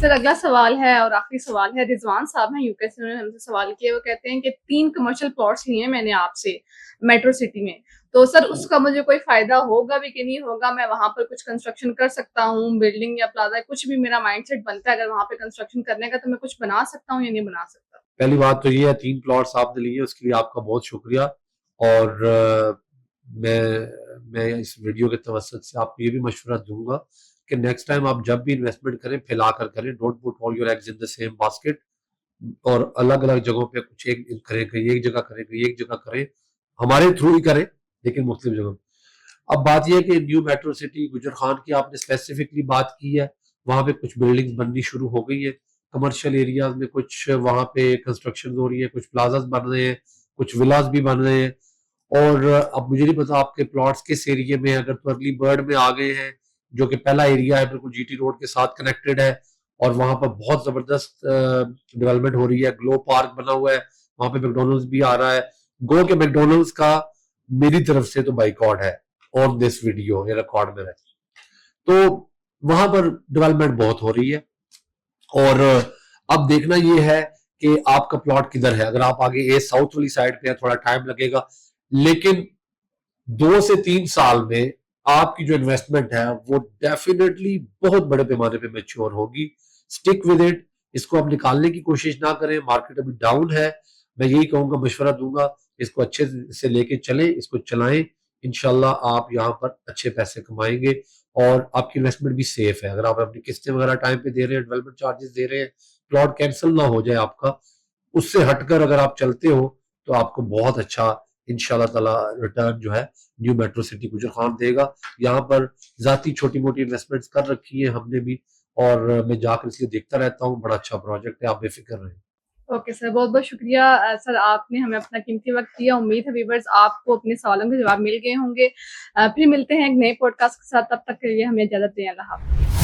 Sir अगला सवाल है और आखिरी सवाल है, रिजवान साहब हैं यूके से, उन्होंने हमसे सवाल किया। वो कहते हैं कि 3 कमर्शियल प्लॉट्स लिए हैं मैंने आपसे मेट्रो सिटी में, तो सर उसका मुझे कोई फायदा होगा भी कि नहीं होगा? मैं वहां पर कुछ कंस्ट्रक्शन कर सकता हूँ, बिल्डिंग या प्लाजा, कुछ भी मेरा माइंडसेट बनता है अगर वहां पे कंस्ट्रक्शन करने का, तो मैं कुछ बना सकता हूँ या नहीं बना सकता? पहली बात तो ये है, 3 प्लॉट्स आपने लिए उसके लिए आपका बहुत शुक्रिया। और मैं इस वीडियो के तवसत से आपको ये भी मशवरा दूंगा कि नेक्स्ट टाइम आप जब भी इन्वेस्टमेंट करें फैला कर करें, don't put all your eggs in the same basket. और अलग अलग जगहों पे कुछ एक करें, कहीं एक जगह करें, कहीं एक जगह करें, हमारे थ्रू ही करें, लेकिन मुख्तलिफ जगह। अब बात यह है कि न्यू मेट्रो सिटी गुजर खान की आपने स्पेसिफिकली बात की है, वहां पे कुछ बिल्डिंग्स बननी शुरू हो गई है, कमर्शियल एरियाज में कुछ वहां पे कंस्ट्रक्शन हो रही है, कुछ प्लाजाज बन रहे हैं, कुछ विलास भी बन रहे हैं। और अब मुझे नहीं पता आपके प्लॉट्स किस एरिया में, अगर तो अर्ली बर्ड में आ गए हैं, जो कि पहला एरिया है, बिल्कुल जीटी रोड के साथ कनेक्टेड है, और वहां पर बहुत जबरदस्त डेवलपमेंट हो रही है, ग्लो पार्क बना हुआ है, वहां पे मैकडोनल्ड्स भी आ रहा है। गो के मैकडोनल्ड्स का मेरी तरफ से तो बाइकआउट है ऑन दिस वीडियो, ये रिकॉर्ड में है। तो वहां पर डेवलपमेंट बहुत हो रही है, और अब देखना ये है कि आपका प्लॉट किधर है। अगर आप आगे ए साउथ वाली साइड पे है, थोड़ा टाइम लगेगा, लेकिन 2 से 3 साल में आपकी जो इन्वेस्टमेंट है वो डेफिनेटली बहुत बड़े पैमाने पे मैच्योर होगी। स्टिक विद इट, इसको आप निकालने की कोशिश ना करें, मार्केट अभी डाउन है। मैं यही कहूंगा, मशवरा दूंगा, इसको अच्छे से लेके चलें, इसको चलाएं, इंशाल्लाह आप यहाँ पर अच्छे पैसे कमाएंगे और आपकी इन्वेस्टमेंट भी सेफ है। अगर आप अपनी किस्तें वगैरह टाइम पे दे रहे हैं, डेवलपमेंट चार्जेस दे रहे हैं, प्लॉट कैंसिल ना हो जाए आपका, उससे हटकर अगर आप चलते हो तो आपको बहुत अच्छा इंशाल्लाह ताला रिटर्न जो है न्यू मेट्रो सिटी गुजर खान देगा। यहाँ पर जाती छोटी मोटी इन्वेस्टमेंट्स कर रखी है हमने भी, और मैं जाकर इसलिए देखता रहता हूँ। बड़ा अच्छा प्रोजेक्ट है, आप बेफिक्र रहें। ओके सर, बहुत बहुत शुक्रिया सर, आपने हमें अपना कीमती वक्त दिया। उम्मीद है व्यूवर्स आपको अपने सवालों के जवाब मिल गए होंगे। फिर मिलते हैं एक नए पॉडकास्ट के साथ, तब तक के लिए हमें इजाजत दें। अल्लाह हाफ़िज़।